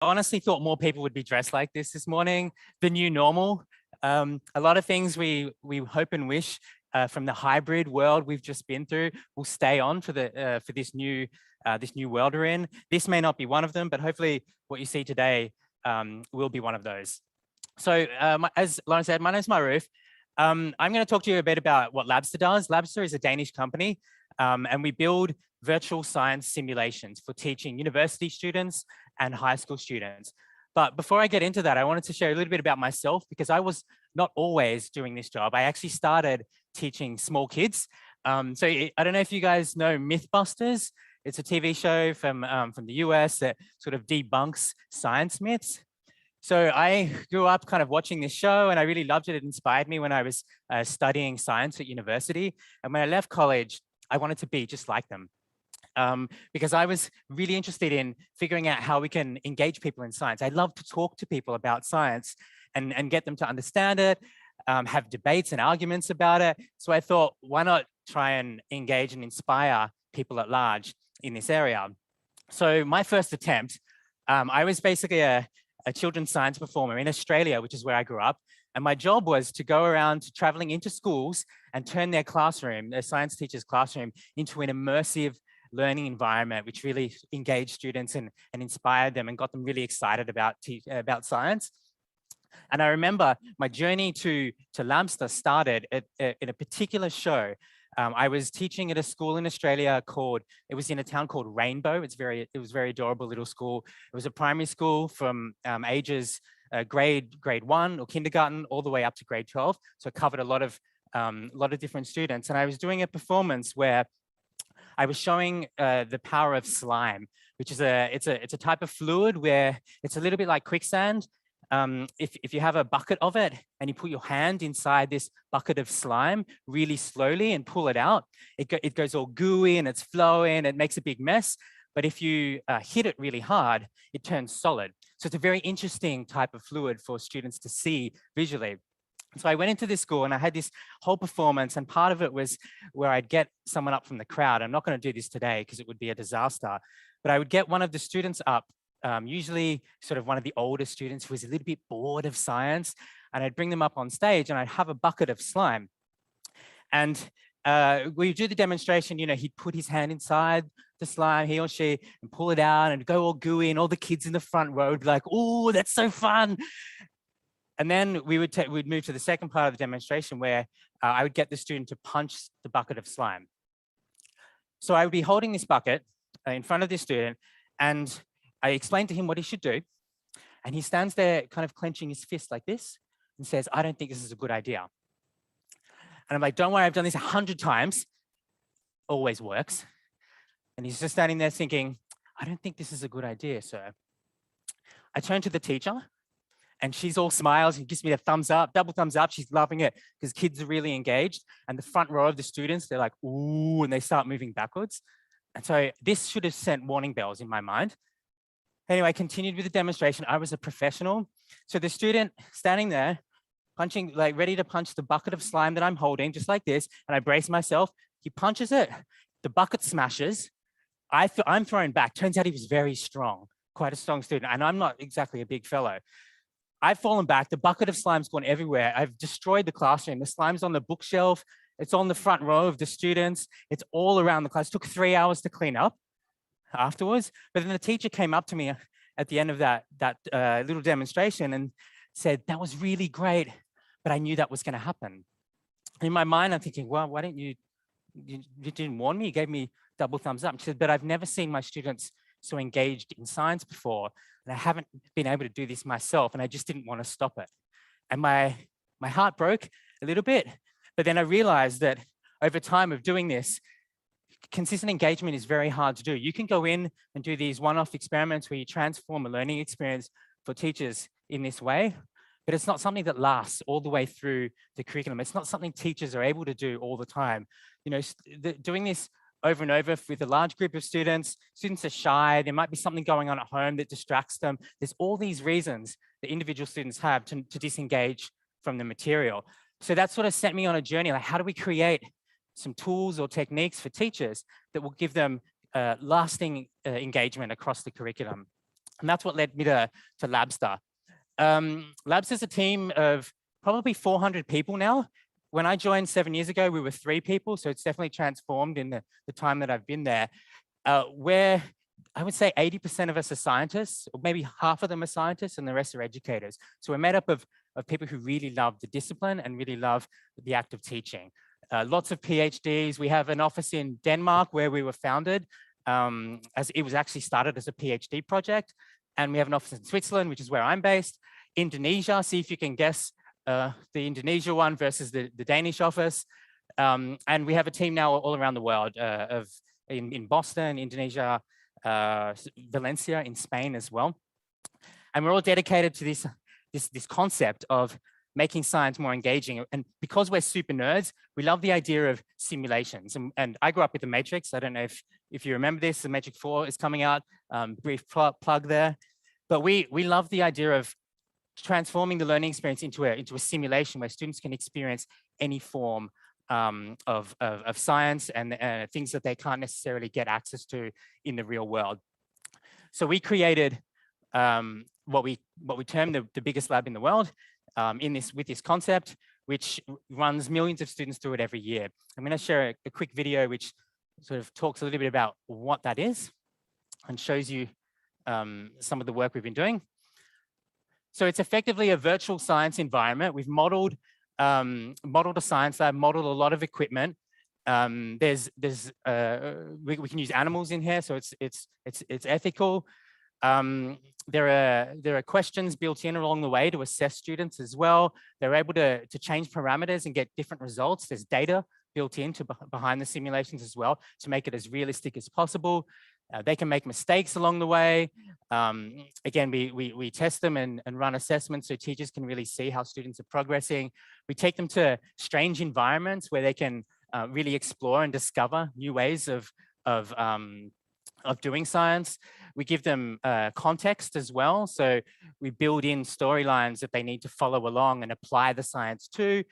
honestly thought more people would be dressed like this morning. The new normal. A lot of things we hope and wish from the hybrid world we've just been through will stay on for this new world we're in. This may not be one of them, but hopefully what you see today will be one of those. So as Lauren said, my name is Maaroof. I'm going to talk to you a bit about what Labster does. Labster is a Danish company, and we build virtual science simulations for teaching university students and high school students. But before I get into that, I wanted to share a little bit about myself, because I was not always doing this job. I actually started teaching small kids. So I don't know if you guys know Mythbusters. It's a TV show from the US that sort of debunks science myths. So I grew up kind of watching this show, and I really loved it. It inspired me when I was studying science at university. And when I left college, I wanted to be just like them. Because I was really interested in figuring out how we can engage people in science. I love to talk to people about science and get them to understand it, have debates and arguments about it. So I thought, why not try and engage and inspire people at large in this area? So my first attempt, I was basically a children's science performer in Australia, which is where I grew up. And my job was to go around traveling into schools and turn their classroom, their science teacher's classroom, into an immersive learning environment, which really engaged students and inspired them and got them really excited about science. And I remember my journey to Labster started in a particular show. I was teaching at a school in Australia it was in a town called Rainbow. It was very adorable little school. It was a primary school from ages grade 1 or kindergarten all the way up to grade 12. So it covered a lot of different students. And I was doing a performance where I was showing the power of slime, which is it's a type of fluid where it's a little bit like quicksand. If you have a bucket of it and you put your hand inside this bucket of slime really slowly and pull it out, it goes all gooey and it's flowing, it makes a big mess. But if you hit it really hard, it turns solid. So it's a very interesting type of fluid for students to see visually. So I went into this school and I had this whole performance, and part of it was where I'd get someone up from the crowd. I'm not going to do this today because it would be a disaster, but I would get one of the students up, usually sort of one of the older students who was a little bit bored of science, and I'd bring them up on stage and I'd have a bucket of slime. And we do the demonstration, he'd put his hand inside the slime, he or she, and pull it out and go all gooey, and all the kids in the front row would be like, "Oh, that's so fun." And then we'd move to the second part of the demonstration where I would get the student to punch the bucket of slime. So I would be holding this bucket in front of this student, and I explained to him what he should do. And he stands there kind of clenching his fist like this and says, "I don't think this is a good idea." And I'm like, "Don't worry, I've done this 100 times. Always works." And he's just standing there thinking, "I don't think this is a good idea, sir." I turn to the teacher, and she's all smiles and gives me a thumbs up, double thumbs up. She's loving it because kids are really engaged. And the front row of the students, they're like, "Ooh," and they start moving backwards. And so this should have sent warning bells in my mind. Anyway, I continued with the demonstration. I was a professional. So the student standing there, punching, like ready to punch the bucket of slime that I'm holding, just like this, and I brace myself. He punches it. The bucket smashes. I'm thrown back. Turns out he was very strong, quite a strong student. And I'm not exactly a big fellow. I've fallen back. The bucket of slime's gone everywhere. I've destroyed the classroom. The slime's on the bookshelf. It's on the front row of the students. It's all around the class. It took 3 hours to clean up afterwards. But then the teacher came up to me at the end of that little demonstration and said, "That was really great, but I knew that was going to happen." In my mind, I'm thinking, "Well, why didn't you didn't warn me? You gave me double thumbs up." She said, "But I've never seen my students so engaged in science before, and I haven't been able to do this myself, and I just didn't want to stop it." And my heart broke a little bit, but then I realized that over time of doing this, consistent engagement is very hard to do. You can go in and do these one-off experiments where you transform a learning experience for teachers in this way, but it's not something that lasts all the way through the curriculum. It's not something teachers are able to do all the time. Doing this over and over with a large group of students are shy. There might be something going on at home that distracts them. There's all these reasons that individual students have to disengage from the material. So that sort of sent me on a journey, like how do we create some tools or techniques for teachers that will give them lasting engagement across the curriculum? And that's what led me to Labster. Labster is a team of probably 400 people now. When I joined 7 years ago, we were 3 people, so it's definitely transformed in the time that I've been there. Where I would say 80% of us are scientists, or maybe half of them are scientists and the rest are educators. So we're made up of people who really love the discipline and really love the act of teaching. Lots of PhDs. We have an office in Denmark where we were founded, as it was actually started as a PhD project. And we have an office in Switzerland, which is where I'm based. Indonesia, see if you can guess the Indonesia one versus the Danish office. And we have a team now all around the world in Boston, Indonesia, Valencia in Spain as well. And we're all dedicated to this concept of making science more engaging. And because we're super nerds, we love the idea of simulations. And I grew up with the Matrix. I don't know if you remember this, the Matrix 4 is coming out, brief plug there. But we love the idea of transforming the learning experience into a simulation where students can experience any form of science and things that they can't necessarily get access to in the real world. So we created what we term the biggest lab in the world with this concept, which runs millions of students through it every year. I'm going to share a quick video which sort of talks a little bit about what that is and shows you some of the work we've been doing. So it's effectively a virtual science environment. We've modeled a science lab, modeled a lot of equipment. We can use animals in here, so it's ethical. There are questions built in along the way to assess students as well. They're able to change parameters and get different results. There's data built into behind the simulations as well to make it as realistic as possible. They can make mistakes along the way. Again, we test them and run assessments so teachers can really see how students are progressing. We take them to strange environments where they can really explore and discover new ways of doing science. We give them context as well. So we build in storylines that they need to follow along and apply the science to.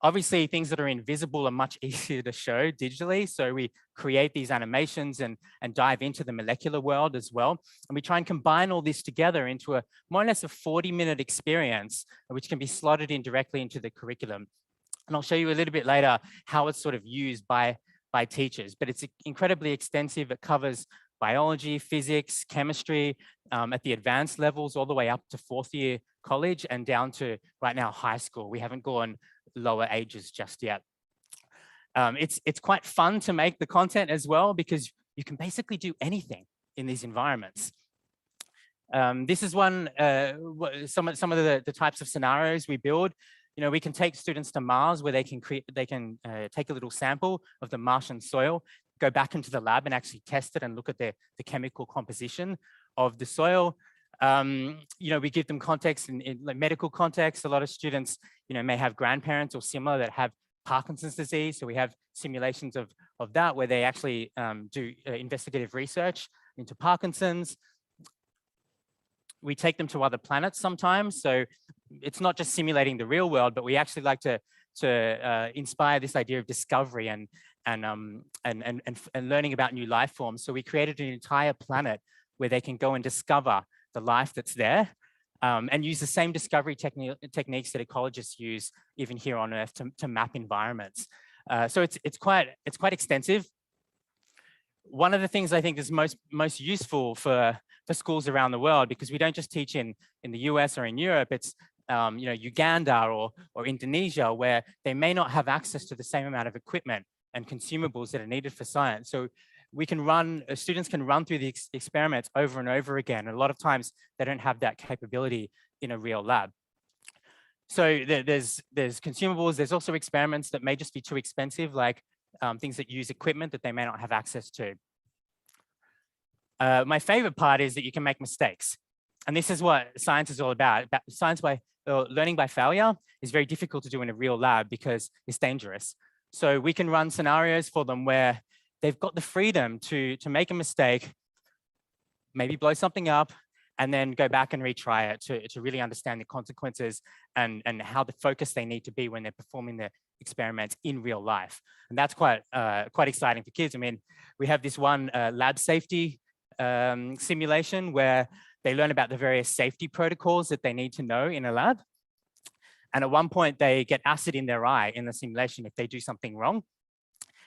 Obviously, things that are invisible are much easier to show digitally. So we create these animations and dive into the molecular world as well. And we try and combine all this together into a more or less a 40-minute experience, which can be slotted in directly into the curriculum. And I'll show you a little bit later how it's sort of used by teachers, but it's incredibly extensive. It covers biology, physics, chemistry at the advanced levels, all the way up to 4th year college and down to right now high school. We haven't gone lower ages just yet. It's quite fun to make the content as well because you can basically do anything in these environments. This is one, some of the types of scenarios we build. You know, we can take students to Mars where they can take a little sample of the Martian soil, go back into the lab and actually test it and look at the chemical composition of the soil. You know, we give them context in like medical context. A lot of students, you know, may have grandparents or similar that have Parkinson's disease. So we have simulations of that where they actually do investigative research into Parkinson's. We take them to other planets sometimes. So it's not just simulating the real world, but we actually like to inspire this idea of discovery and learning about new life forms. So we created an entire planet where they can go and discover the life that's there and use the same discovery techniques that ecologists use even here on Earth to map environments. So it's quite extensive. One of the things I think is most useful for schools around the world, because we don't just teach in the US or in Europe, it's you know, Uganda or Indonesia, where they may not have access to the same amount of equipment and consumables that are needed for science. So we can students can run through the experiments over and over again. And a lot of times they don't have that capability in a real lab. So there's consumables. There's also experiments that may just be too expensive, like things that use equipment that they may not have access to. My favorite part is that you can make mistakes. And this is what science is all about. Learning by failure is very difficult to do in a real lab because it's dangerous. So we can run scenarios for them where they've got the freedom to make a mistake, maybe blow something up, and then go back and retry it to really understand the consequences and how the focus they need to be when they're performing the experiments in real life. And that's quite exciting for kids. I mean, we have this one lab safety simulation where They learn about the various safety protocols that they need to know in a lab. And at one point, they get acid in their eye in the simulation if they do something wrong.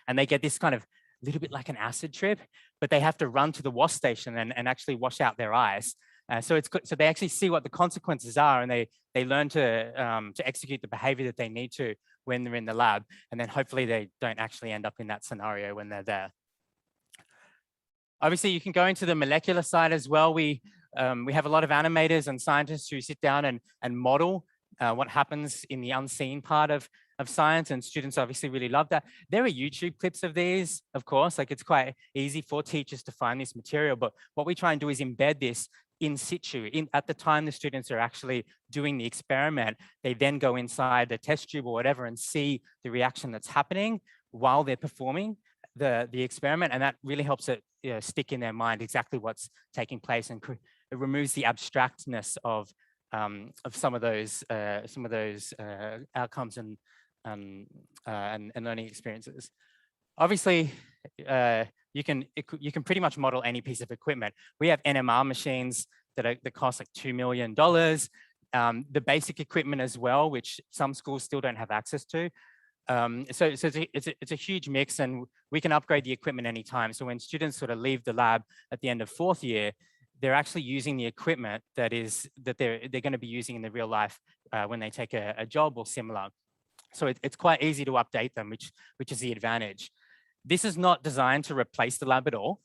And they get this kind of little bit like an acid trip, but they have to run to the wash station and actually wash out their eyes. So it's good. So they actually see what the consequences are, and they learn to execute the behavior that they need to when they're in the lab. And then hopefully they don't actually end up in that scenario when they're there. Obviously, you can go into the molecular side as well. We have a lot of animators and scientists who sit down and model what happens in the unseen part of science, and students obviously really love that. There are YouTube clips of these, of course, like it's quite easy for teachers to find this material, but what we try and do is embed this in situ. At the time the students are actually doing the experiment, they then go inside the test tube or whatever and see the reaction that's happening while they're performing the experiment, and that really helps it stick in their mind exactly what's taking place, and it removes the abstractness of some of those outcomes and learning experiences. Obviously, you can pretty much model any piece of equipment. We have NMR machines that cost like $2 million. The basic equipment as well, which some schools still don't have access to. So it's a huge mix, and we can upgrade the equipment anytime. So when students sort of leave the lab at the end of 4th year, they're actually using the equipment that they're going to be using in the real life when they take a job or similar. So it's quite easy to update them, which is the advantage. This is not designed to replace the lab at all.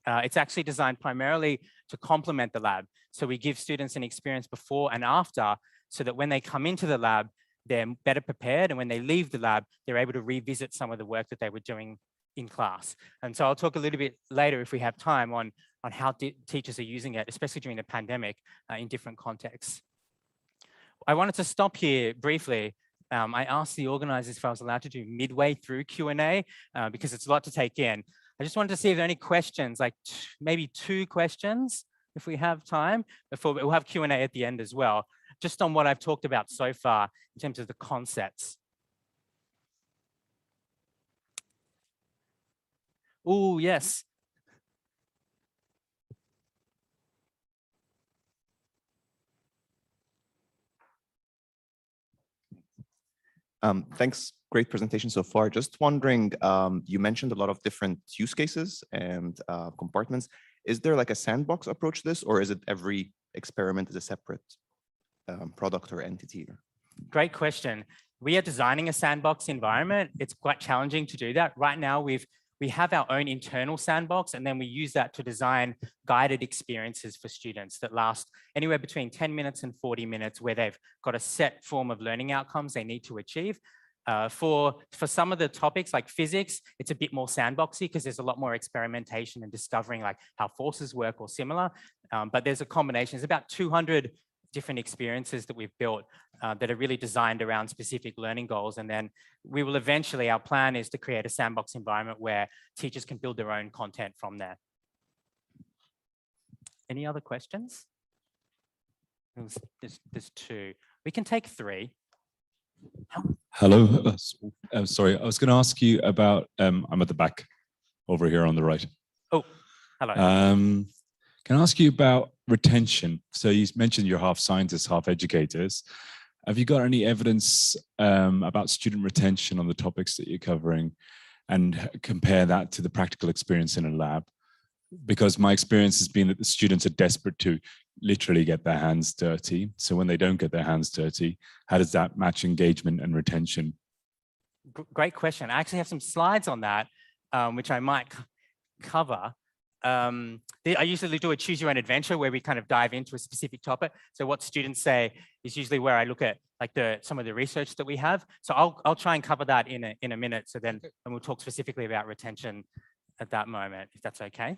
It's actually designed primarily to complement the lab. So we give students an experience before and after, so that when they come into the lab, they're better prepared, and when they leave the lab, they're able to revisit some of the work that they were doing in class. And so I'll talk a little bit later, if we have time, on how teachers are using it, especially during the pandemic, in different contexts. I wanted to stop here briefly. I asked the organizers if I was allowed to do midway through Q&A because it's a lot to take in. I just wanted to see if there are any questions, like maybe 2 questions, if we have time, before we'll have Q&A at the end as well, just on what I've talked about so far in terms of the concepts. Oh, yes. Thanks, great presentation so far. Just wondering, you mentioned a lot of different use cases and compartments. Is there like a sandbox approach to this, or is it every experiment is a separate product or entity? Great question. We are designing a sandbox environment. It's quite challenging to do that. Right now, we have our own internal sandbox, and then we use that to design guided experiences for students that last anywhere between 10 minutes and 40 minutes, where they've got a set form of learning outcomes they need to achieve. For some of the topics like physics, it's a bit more sandboxy because there's a lot more experimentation and discovering like how forces work or similar. But there's a combination. There's about 200 different experiences that we've built that are really designed around specific learning goals. And then we will eventually, our plan is to create a sandbox environment where teachers can build their own content from there. Any other questions? There's 2. We can take 3. Hello, sorry, I was going to ask you about, I'm at the back over here on the right. Oh, hello. Can I ask you about retention? So you mentioned you're half scientists, half educators. Have you got any evidence about student retention on the topics that you're covering, and compare that to the practical experience in a lab? Because my experience has been that the students are desperate to literally get their hands dirty. So when they don't get their hands dirty, how does that match engagement and retention? Great question. I actually have some slides on that, which I might cover. I usually do a choose your own adventure where we kind of dive into a specific topic. So what students say is usually where I look at like some of the research that we have. So I'll try and cover that in a minute. So then and we'll talk specifically about retention at that moment, if that's okay.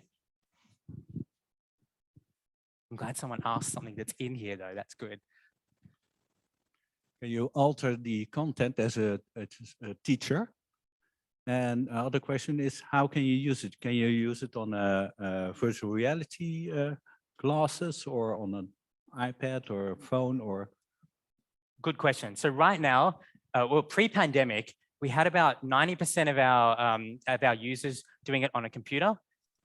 I'm glad someone asked something that's in here though. That's good. Can you alter the content as a teacher? And other question is, how can you use it? Can you use it on a virtual reality glasses, or on an iPad or a phone? Or good question. So right now, well, pre-pandemic, we had about 90% of our users doing it on a computer.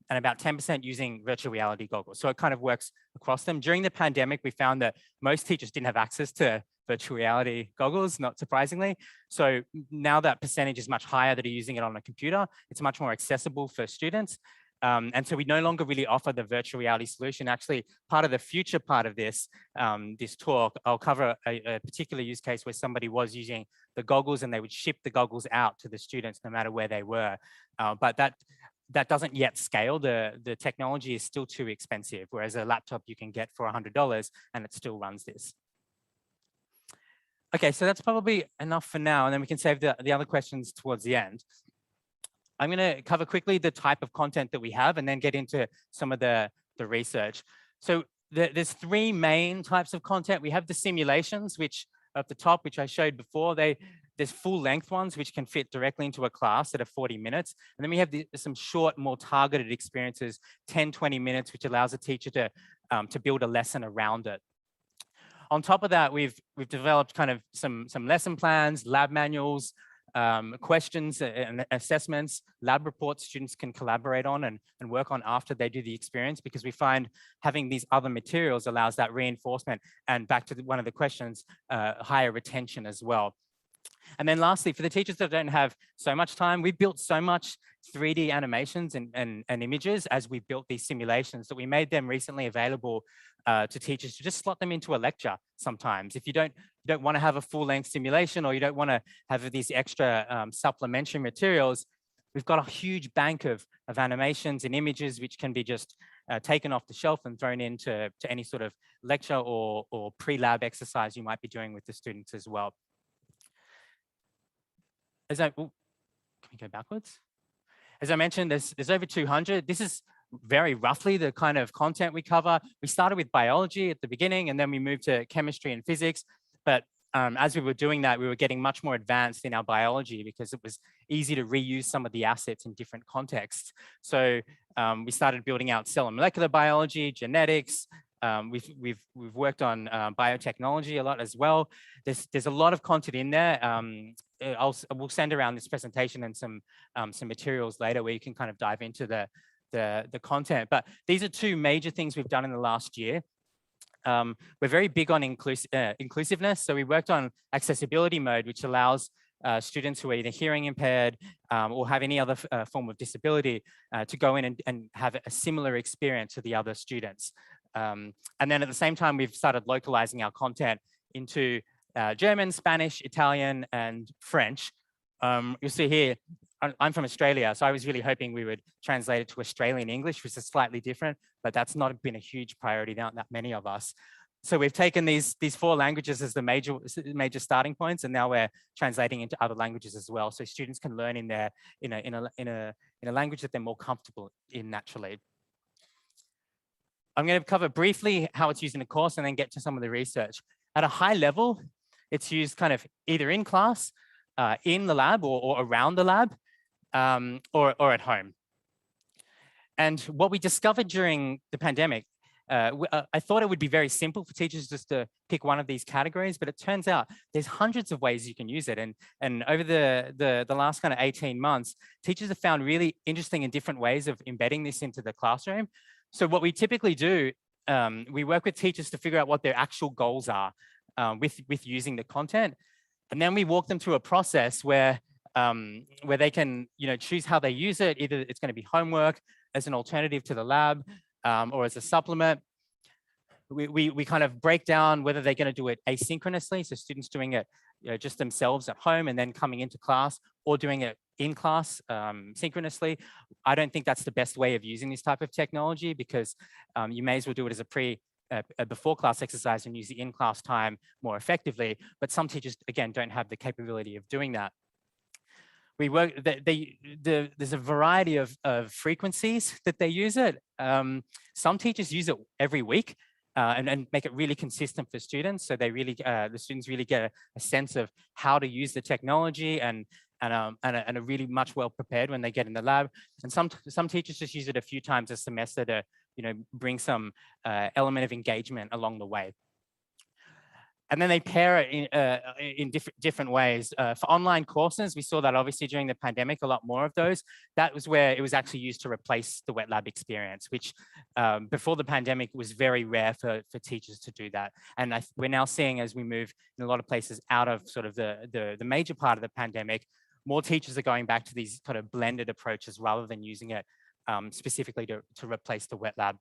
and about 10% using virtual reality goggles. So it kind of works across them. During the pandemic, we found that most teachers didn't have access to virtual reality goggles, not surprisingly. So now that percentage is much higher that are using it on a computer. It's much more accessible for students. And so we no longer really offer the virtual reality solution. Actually, part of the future part of this, this talk, I'll cover a particular use case where somebody was using the goggles and they would ship the goggles out to the students no matter where they were. But that doesn't yet scale. The technology is still too expensive, whereas a laptop you can get for $100 and it still runs this. Okay, so that's probably enough for now, and then we can save the other questions towards the end. I'm going to cover quickly the type of content that we have and then get into some of the research. So there's three main types of content. We have the simulations, which at the top, which I showed before, there's full length ones, which can fit directly into a class that are 40 minutes. And then we have some short, more targeted experiences, 10, 20 minutes, which allows a teacher to build a lesson around it. On top of that, we've developed kind of some lesson plans, lab manuals, questions and assessments, lab reports students can collaborate on and work on after they do the experience, because we find having these other materials allows that reinforcement, and back to one of the questions, higher retention as well. And then lastly, for the teachers that don't have so much time, we built so much 3D animations and images as we built these simulations that we made them recently available to teachers to just slot them into a lecture sometimes. If you don't want to have a full-length simulation, or you don't want to have these extra supplementary materials, we've got a huge bank of animations and images which can be just taken off the shelf and thrown into any sort of lecture or pre-lab exercise you might be doing with the students as well. Can we go backwards? As I mentioned, there's over 200. This is very roughly the kind of content we cover. We started with biology at the beginning, and then we moved to chemistry and physics. But as we were doing that, we were getting much more advanced in our biology because it was easy to reuse some of the assets in different contexts. So we started building out cell and molecular biology, genetics. We've worked on biotechnology a lot as well. There's a lot of content in there. We'll send around this presentation and some materials later where you can kind of dive into the content. But these are two major things we've done in the last year. We're very big on inclusiveness. So we worked on accessibility mode, which allows students who are either hearing impaired or have any other form of disability to go in and have a similar experience to the other students. And then at the same time, we've started localizing our content into German, Spanish, Italian, and French. You'll see here, I'm from Australia, so I was really hoping we would translate it to Australian English, which is slightly different, but that's not been a huge priority, not that many of us. So we've taken these four languages as the major starting points, and now we're translating into other languages as well, so students can learn in a language that they're more comfortable in naturally. I'm going to cover briefly how it's used in the course and then get to some of the research. At a high level, it's used kind of either in class, in the lab, or around the lab, or at home. And what we discovered during the pandemic, I thought it would be very simple for teachers just to pick one of these categories, but it turns out there's hundreds of ways you can use it. And over the last kind of 18 months, teachers have found really interesting and different ways of embedding this into the classroom. So what we typically do, we work with teachers to figure out what their actual goals are with using the content. And then we walk them through a process where they can choose how they use it. Either it's going to be homework as an alternative to the lab or as a supplement. We kind of break down whether they're going to do it asynchronously, so students doing it just themselves at home and then coming into class, or doing it in class synchronously. I don't think that's the best way of using this type of technology, because you may as well do it as a before class exercise and use the in-class time more effectively. But some teachers, again, don't have the capability of doing that. We work, there's a variety of frequencies that they use it. Some teachers use it every week and make it really consistent for students. So they really, the students really get a sense of how to use the technology and are really much well prepared when they get in the lab. And some teachers just use it a few times a semester to bring some element of engagement along the way. And then they pair it in different ways. For online courses, we saw that obviously during the pandemic, a lot more of those. That was where it was actually used to replace the wet lab experience, which before the pandemic was very rare for teachers to do that. And we're now seeing, as we move in a lot of places out of sort of the major part of the pandemic, more teachers are going back to these kind of blended approaches rather than using it specifically to replace the wet lab.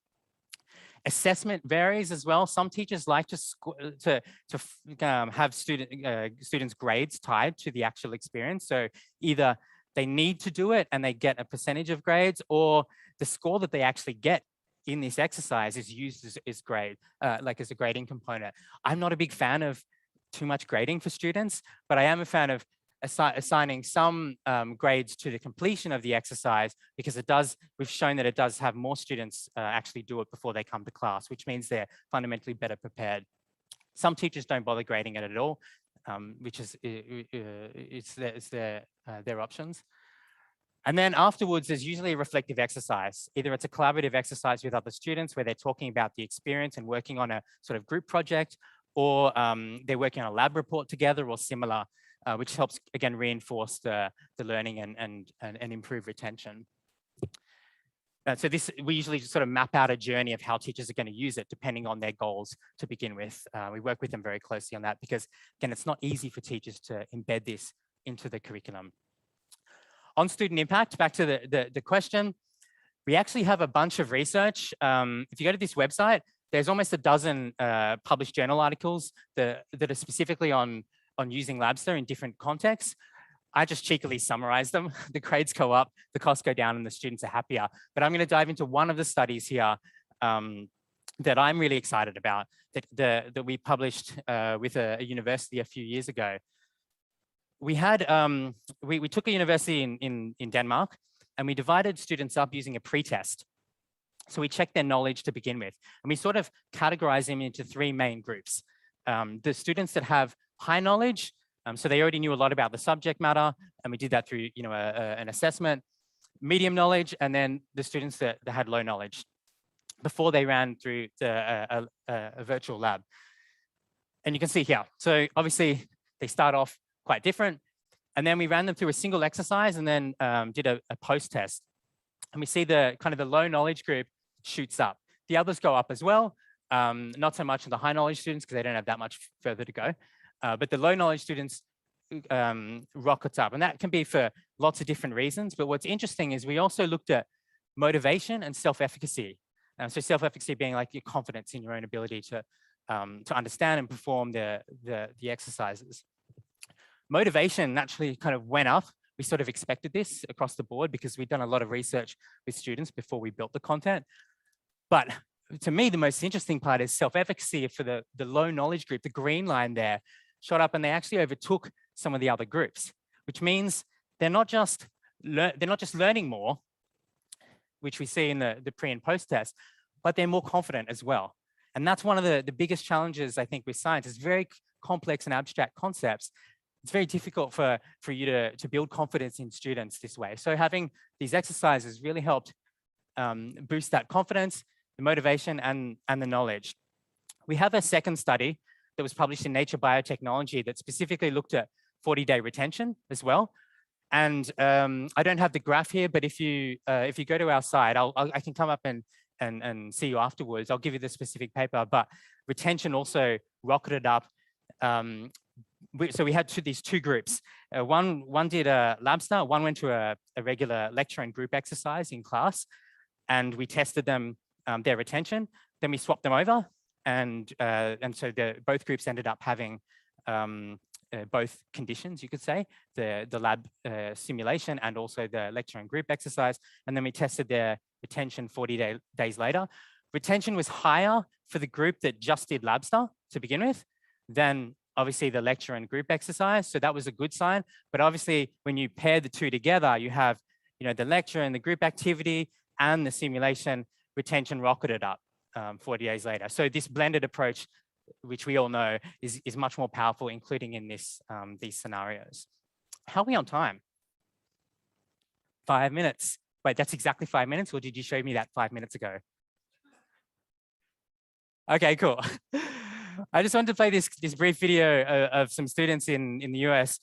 Assessment varies as well. Some teachers like to have students' grades tied to the actual experience. So either they need to do it and they get a percentage of grades, or the score that they actually get in this exercise is used as grade, like as a grading component. I'm not a big fan of too much grading for students, but I am a fan of assigning some grades to the completion of the exercise, because we've shown that it does have more students actually do it before they come to class, which means they're fundamentally better prepared. Some teachers don't bother grading it at all, which is their options. And then afterwards, there's usually a reflective exercise. Either it's a collaborative exercise with other students where they're talking about the experience and working on a sort of group project, or they're working on a lab report together or similar, which helps, again, reinforce the learning and improve retention. So we usually just sort of map out a journey of how teachers are going to use it depending on their goals to begin with. We work with them very closely on that because, again, it's not easy for teachers to embed this into the curriculum. On student impact, back to the question, we actually have a bunch of research. If you go to this website, there's almost a dozen published journal articles that are specifically on using Labster in different contexts. I just cheekily summarize them. The grades go up, the costs go down, and the students are happier. But I'm going to dive into one of the studies here that I'm really excited about, that we published with a university a few years ago. We had we took a university in Denmark, and we divided students up using a pretest. So we checked their knowledge to begin with, and we sort of categorize them into three main groups. The students that have high knowledge, so they already knew a lot about the subject matter, and we did that through an assessment. Medium knowledge, and then the students that had low knowledge before they ran through a virtual lab. And you can see here, so obviously they start off quite different, and then we ran them through a single exercise and then did a post test. And we see the kind of the low knowledge group shoots up. The others go up as well, not so much in the high knowledge students because they don't have that much further to go. But the low knowledge students rockets up, and that can be for lots of different reasons. But what's interesting is we also looked at motivation and self-efficacy. So self-efficacy being like your confidence in your own ability to understand and perform the exercises. Motivation naturally kind of went up. We sort of expected this across the board because we'd done a lot of research with students before we built the content. But to me, the most interesting part is self-efficacy for the low knowledge group. The green line there shot up, and they actually overtook some of the other groups, which means they're not just learning more, which we see in the pre and post test, but they're more confident as well. And that's one of the biggest challenges, I think, with science. It's very complex and abstract concepts. It's very difficult for you to build confidence in students this way. So having these exercises really helped boost that confidence, the motivation, and the knowledge. We have a second study that was published in Nature Biotechnology that specifically looked at 40-day retention as well. And I don't have the graph here, but if you go to our site, I can come up and see you afterwards. I'll give you the specific paper, but retention also rocketed up. So we had these two groups. One did a Labster, one went to a regular lecture and group exercise in class, and we tested them, their retention. Then we swapped them over, and so both groups ended up having both conditions, you could say, the lab simulation and also the lecture and group exercise. And then we tested their retention 40 days later. Retention was higher for the group that just did Labster to begin with than obviously the lecture and group exercise. So that was a good sign. But obviously, when you pair the two together, you have the lecture and the group activity and the simulation, retention rocketed up 40 days later. So this blended approach, which we all know is much more powerful, including in these scenarios. How are we on time? 5 minutes. Wait, that's exactly 5 minutes, or did you show me that 5 minutes ago? Okay, cool. I just wanted to play this brief video of some students in the US.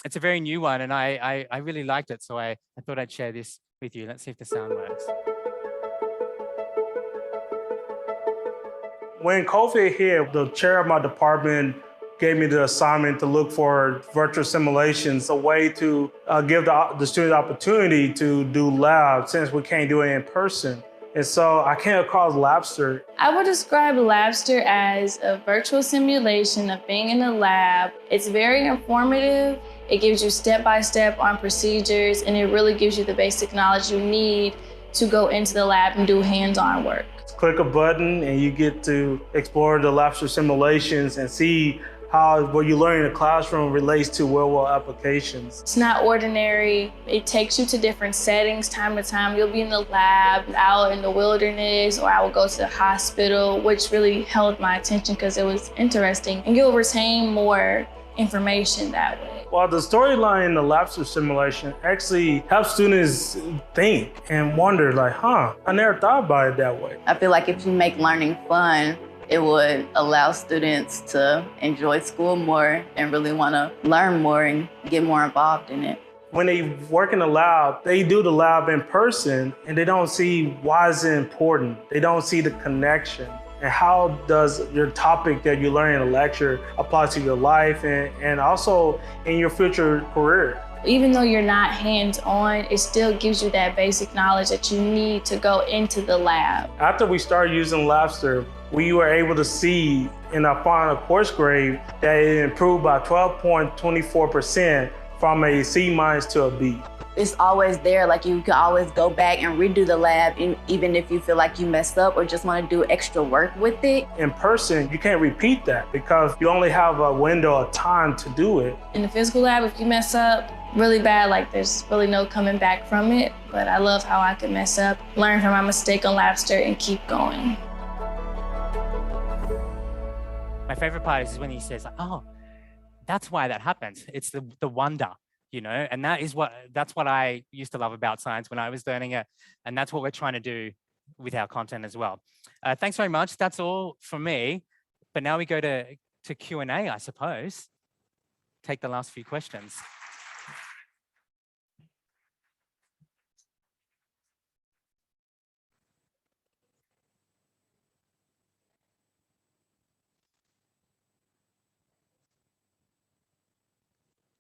It's a very new one, and I really liked it, so I thought I'd share this with you. Let's see if the sound works. When COVID hit, the chair of my department gave me the assignment to look for virtual simulations, a way to give the students opportunity to do labs since we can't do it in person. And so I came across Labster. I would describe Labster as a virtual simulation of being in a lab. It's very informative. It gives you step-by-step on procedures, and it really gives you the basic knowledge you need to go into the lab and do hands-on work. Click a button and you get to explore the Labster simulations and see how what you learn in the classroom relates to real-world applications. It's not ordinary. It takes you to different settings time to time. You'll be in the lab, out in the wilderness, or I will go to the hospital, which really held my attention because it was interesting. And you'll retain more information that way. Well, the storyline in the Labster simulation actually helps students think and wonder, like, I never thought about it that way. I feel like if you make learning fun, it would allow students to enjoy school more and really want to learn more and get more involved in it. When they work in the lab, they do the lab in person and they don't see why is it important. They don't see the connection. And how does your topic that you learn in a lecture apply to your life and also in your future career? Even though you're not hands-on, it still gives you that basic knowledge that you need to go into the lab. After we started using Labster, we were able to see in our final course grade that it improved by 12.24% from a C- to a B. It's always there, like you can always go back and redo the lab, even if you feel like you messed up or just want to do extra work with it. In person, you can't repeat that because you only have a window of time to do it. In the physical lab, if you mess up really bad, like there's really no coming back from it. But I love how I could mess up, learn from my mistake on Labster, and keep going. My favorite part is when he says, oh, that's why that happens. It's the wonder, you know, and that's what I used to love about science when I was learning it. And that's what we're trying to do with our content as well. Thanks very much. That's all from me. But now we go to Q&A, I suppose. Take the last few questions.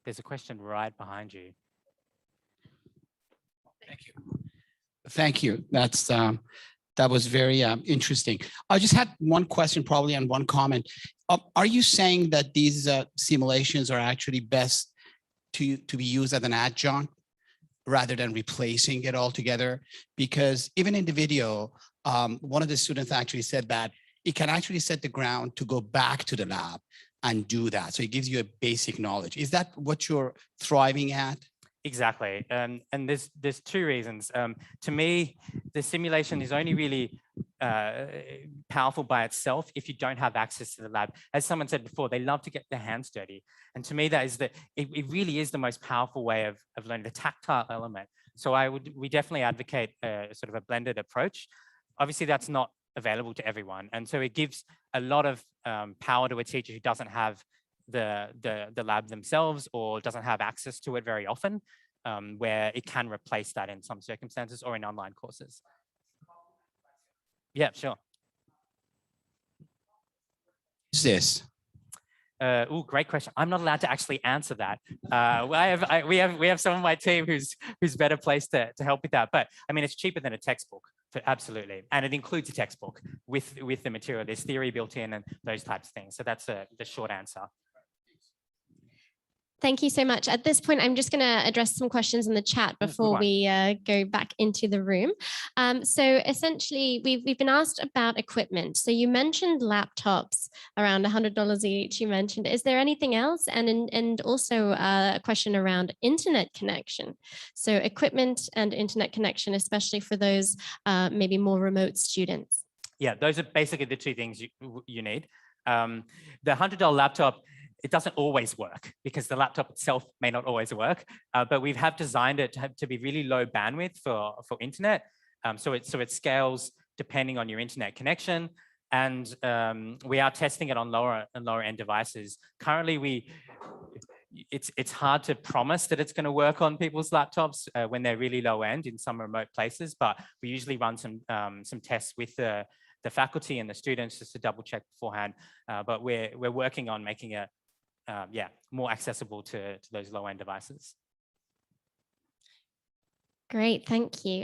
There's a question right behind you. Thank you. Thank you. That was very interesting. I just had one question probably and one comment. Are you saying that these simulations are actually best to be used as an adjunct rather than replacing it altogether? Because even in the video, one of the students actually said that it can actually set the ground to go back to the lab and do that. So it gives you a basic knowledge. Is that what you're thriving at? Exactly. And there's two reasons. To me, the simulation is only really powerful by itself if you don't have access to the lab. As someone said before, they love to get their hands dirty. And to me, that is it really is the most powerful way of learning, the tactile element. So we definitely advocate sort of a blended approach. Obviously, that's not available to everyone. And so it gives a lot of power to a teacher who doesn't have the lab themselves or doesn't have access to it very often, where it can replace that in some circumstances or in online courses. Yeah, sure. Is this? Oh, great question. I'm not allowed to actually answer that. We have some of my team who's better placed to help with that. But I mean, it's cheaper than a textbook, absolutely, and it includes a textbook with the material. There's theory built in and those types of things. So that's the short answer. Thank you so much. At this point, I'm just going to address some questions in the chat before we go back into the room. So essentially, we've been asked about equipment. So you mentioned laptops around $100 each. You mentioned, is there anything else? And also a question around internet connection. So equipment and internet connection, especially for those maybe more remote students. Yeah, those are basically the two things you need. The $100 laptop, it doesn't always work because the laptop itself may not always work, but we have designed it to be really low bandwidth for internet. So it scales depending on your internet connection. And we are testing it on lower end devices. Currently, it's hard to promise that it's going to work on people's laptops when they're really low end in some remote places, but we usually run some tests with the faculty and the students just to double check beforehand. But we're working on making it more accessible to those low end devices. Great, thank you.